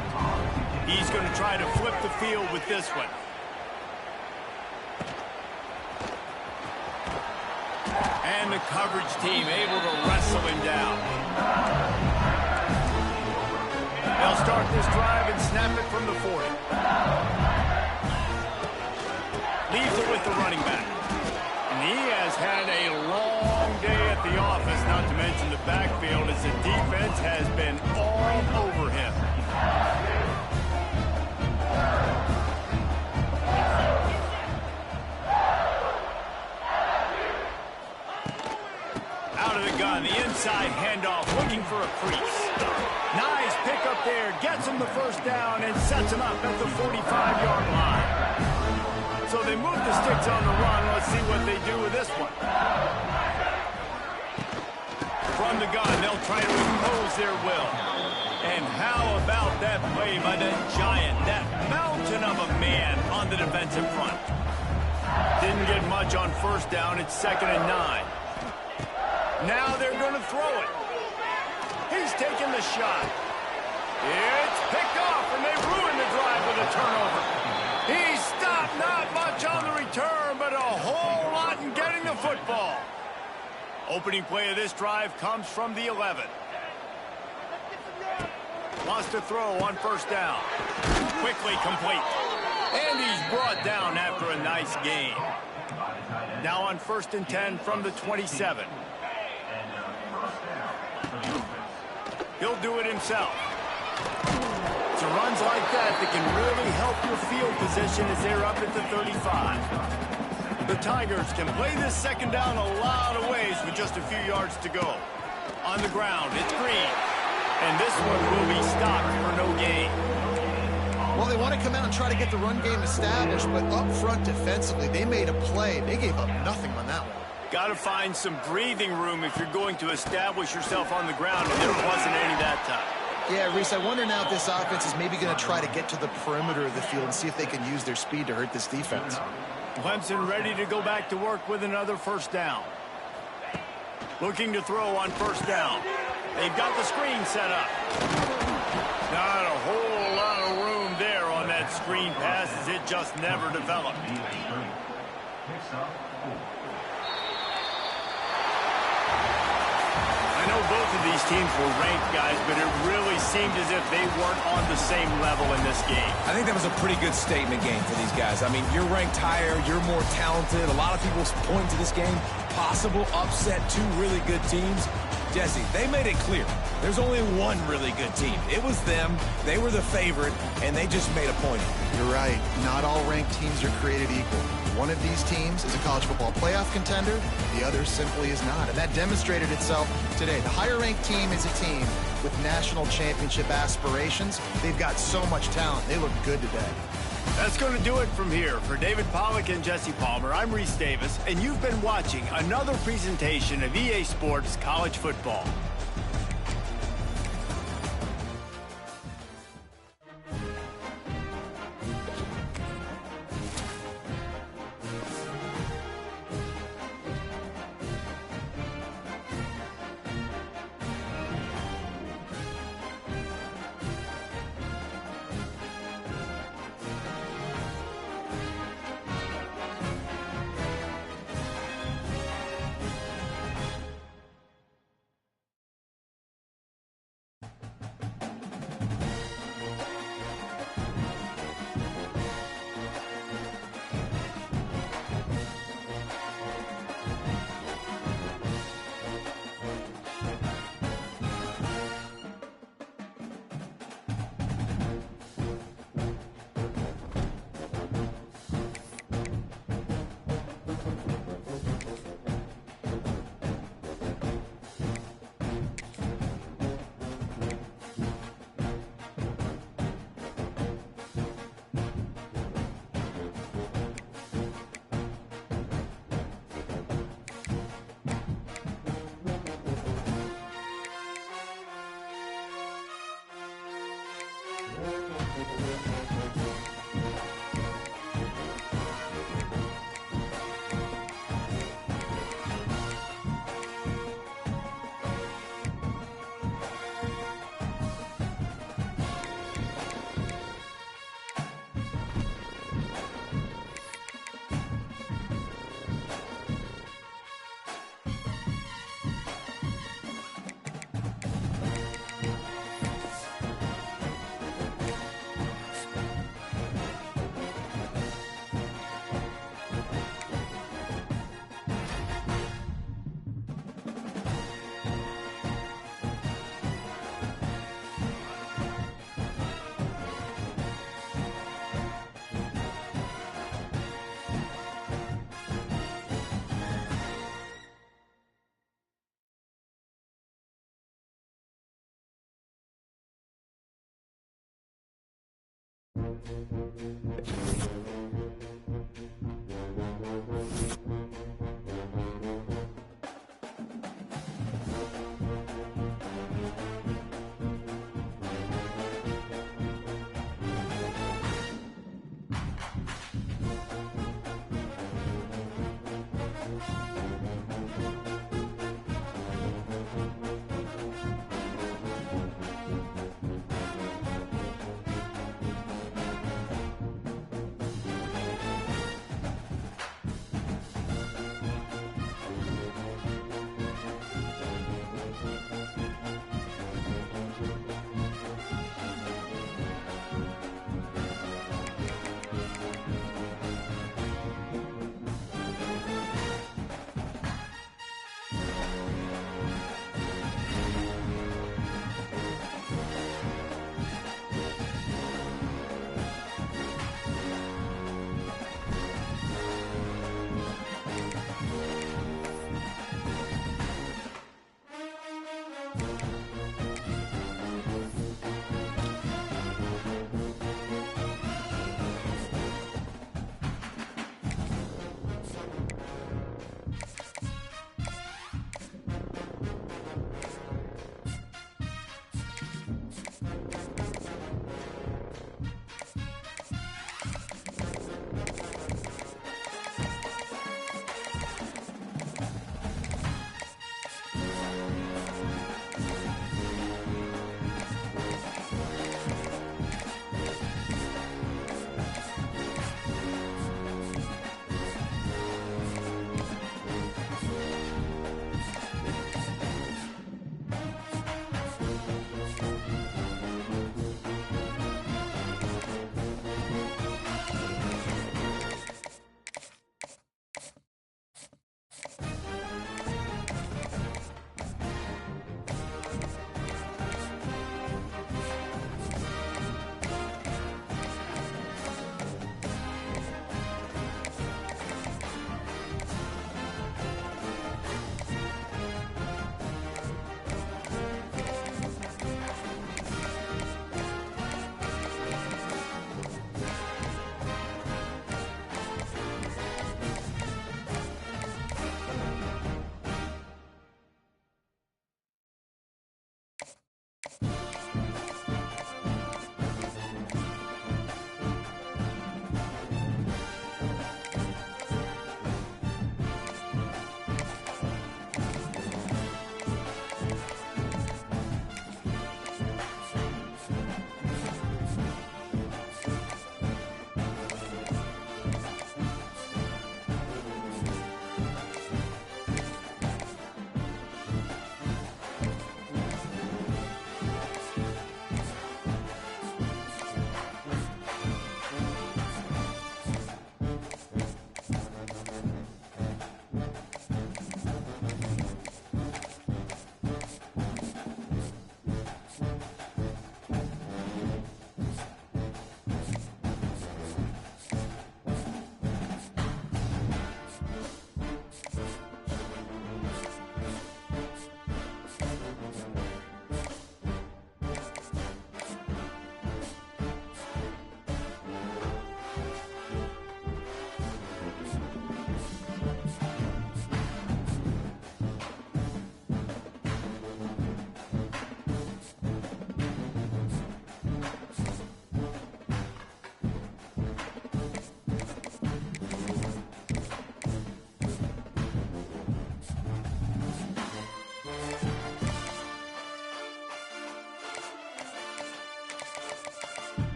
He's going to try to flip the field with this one. And the coverage team able to wrestle him down. They'll start this drive and snap it from the 40. Leaves it with the running back. And he has had a long day at the office, not to mention the backfield, as the defense has been all over him. Out of the gun, the inside handoff, looking for a crease. Nice pick up there, gets him the first down and sets him up at the 45-yard line. So they move the sticks on the run. Let's see what they do with this one. From the gun, they'll try to impose their will. And how about that play by that giant, that mountain of a man on the defensive front? Didn't get much on first down. It's 2nd and 9. Now they're going to throw it. He's taking the shot. It's picked off, and they ruin the drive with a turnover. He stopped, not much on the return, but a whole lot in getting the football. Opening play of this drive comes from the 11. Wants to throw on first down. Quickly complete. And he's brought down after a nice gain. Now on 1st and 10 from the 27. He'll do it himself. It's runs like that can really help your field position as they're up at the 35. The Tigers can play this second down a lot of ways with just a few yards to go. On the ground, it's Green. And this one will be stopped for no gain. Well, they want to come out and try to get the run game established, but up front defensively, they made a play. They gave up nothing on that one. Got to find some breathing room if you're going to establish yourself on the ground, and there wasn't any that time. Yeah, Reese, I wonder now if this offense is maybe going to try to get to the perimeter of the field and see if they can use their speed to hurt this defense. Clemson ready to go back to work with another first down. Looking to throw on first down. They've got the screen set up. Not a whole lot of room there on that screen pass as it just never developed. I know both of these teams were ranked, guys, but it really seemed as if they weren't on the same level in this game. I think that was a pretty good statement game for these guys. I mean, you're ranked higher, you're more talented. A lot of people point to this game, possible upset, two really good teams. Jesse, they made it clear. There's only one really good team. It was them. They were the favorite, and they just made a point of it. You're right. Not all ranked teams are created equal. One of these teams is a college football playoff contender. The other simply is not. And that demonstrated itself today. The higher-ranked team is a team with national championship aspirations. They've got so much talent. They look good today. That's going to do it from here. For David Pollack and Jesse Palmer, I'm Reese Davis, and you've been watching another presentation of EA Sports College Football.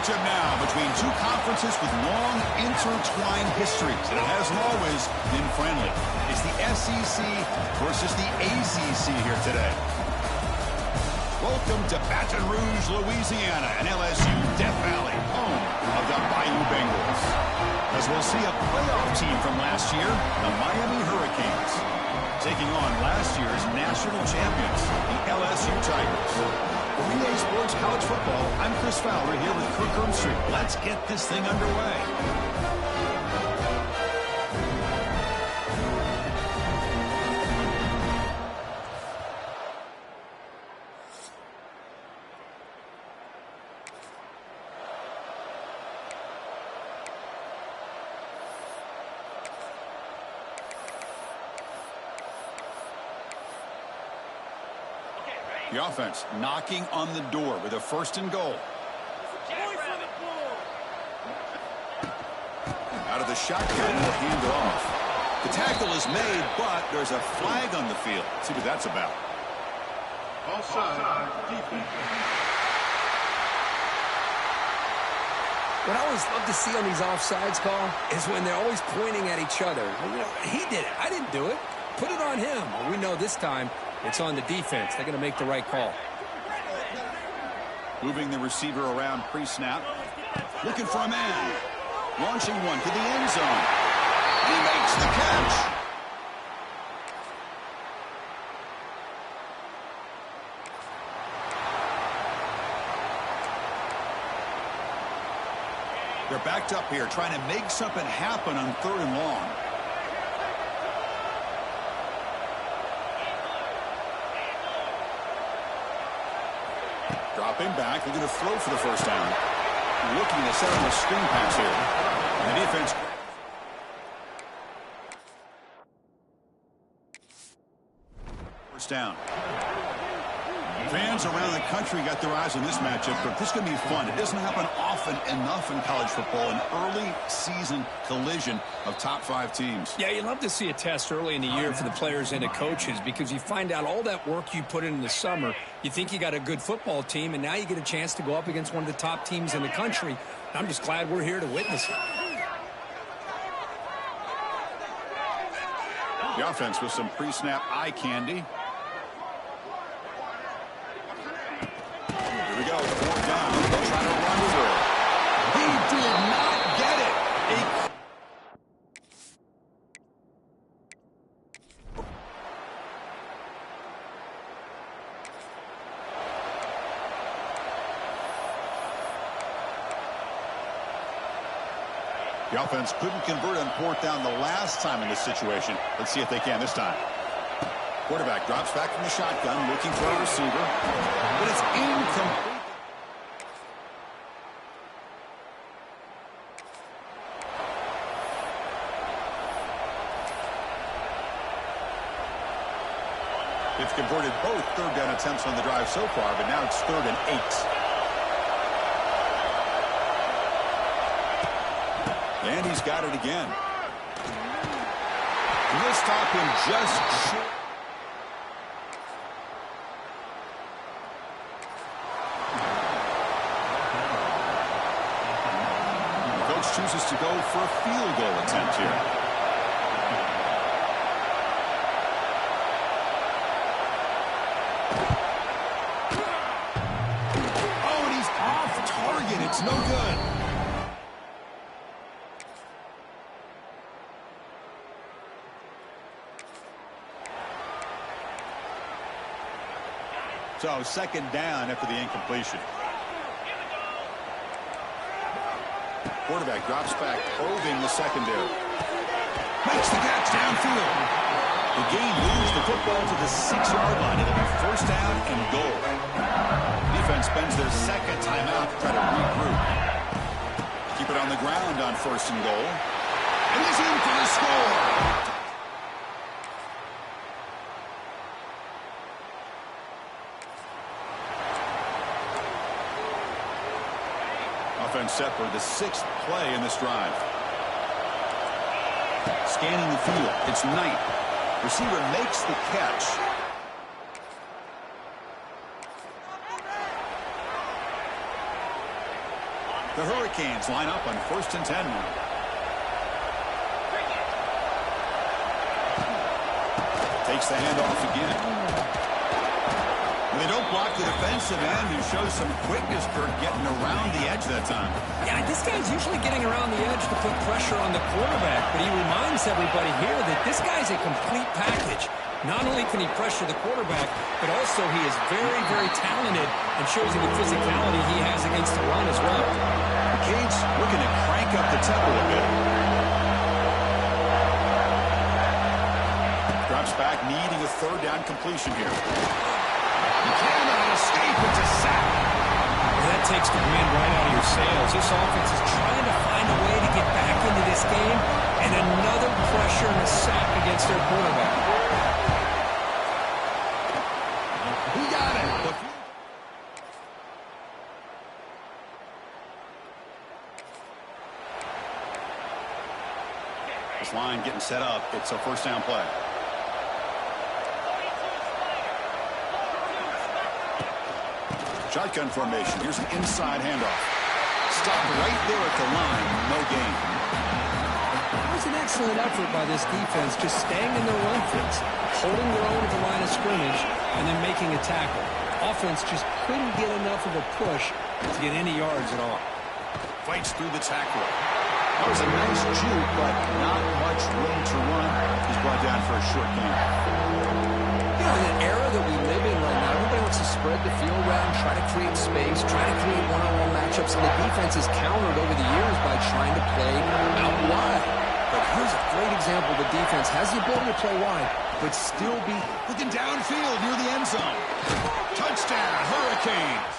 matchup now between two conferences with long intertwined histories, and it hasn't always been friendly. It's the SEC versus the ACC here today. Welcome to Baton Rouge, Louisiana, and LSU Death Valley, home of the Bayou Bengals. As we'll see a playoff team from last year, the Miami Hurricanes, taking on last year's national champions, the LSU Tigers. For EA Sports College Football, I'm Chris Fowler here with Kirk Ermstreet. Let's get this thing underway. The offense knocking on the door with a 1st and goal. Out of the shotgun, will hand it off. The tackle is made, but there's a flag on the field. Let's see what that's about. Offside, defense. What I always love to see on these offsides call is when they're always pointing at each other. You know, he did it. I didn't do it. Put it on him. Well, we know this time it's on the defense. They're going to make the right call. Moving the receiver around pre-snap. Looking for a man. Launching one to the end zone. He makes the catch. They're backed up here trying to make something happen on 3rd and long. Dropping back, they're going to throw for the 1st down. Looking to set up a screen pass here. And the defense. First down. Fans around the country got their eyes on this matchup, but this is going to be fun. It doesn't happen often enough in college football, an early season collision of top 5 teams. Yeah, you love to see a test early in the year for the players and the coaches because you find out all that work you put in the summer. You think you got a good football team, and now you get a chance to go up against one of the top teams in the country. I'm just glad we're here to witness it. The offense with some pre-snap eye candy. Here we go, 4th down. They'll try to run through. He did not get it. The offense couldn't convert on 4th down the last time in this situation. Let's see if they can this time. Quarterback drops back from the shotgun, looking for a receiver, but it's incomplete. They've converted both 3rd down attempts on the drive so far, but now it's 3rd and 8. And he's got it again. He'll stop him just short. The coach chooses to go for a field goal attempt here. Oh, and he's off target. It's no good. So 2nd down after the incompletion. Quarterback drops back, probing the secondary. Makes the catch downfield. The game moves the football to the 6-yard line. It'll be 1st down and goal. Defense spends their 2nd timeout to try to regroup. Keep it on the ground on 1st and goal. And he's in for the score. Offense set for the 6th play in this drive. Scanning the field. It's Knight. Receiver makes the catch. The Hurricanes line up on 1st and 10 now. Takes the handoff again. They don't block the defensive end who shows some quickness for getting around the edge that time. Yeah, this guy's usually getting around the edge to put pressure on the quarterback, but he reminds everybody here that this guy's a complete package. Not only can he pressure the quarterback, but also he is very, very talented and shows you the physicality he has against the run as well. The Canes looking to crank up the tempo a bit. Drops back, needing a 3rd down completion here. Cannot escape. It's a sack. Well, that takes the wind right out of your sails. This offense is trying to find a way to get back into this game, and another pressure and a sack against their quarterback. He got it. This line getting set up. It's a 1st down play. Shotgun formation. Here's an inside handoff. Stopped right there at the line. No gain. It was an excellent effort by this defense, just staying in their run fits, holding their own at the line of scrimmage, and then making a tackle. Offense just couldn't get enough of a push to get any yards at all. Fights through the tackle. That was a nice juke, but not much room to run. He's brought down for a short gain. You know, in an era that we live in right now, everybody wants to spread the field around, try to create space, try to create one-on-one matchups, and the defense has countered over the years by trying to play out wide. But here's a great example. The defense has the ability to play wide, but still be looking downfield near the end zone. Touchdown, Hurricanes.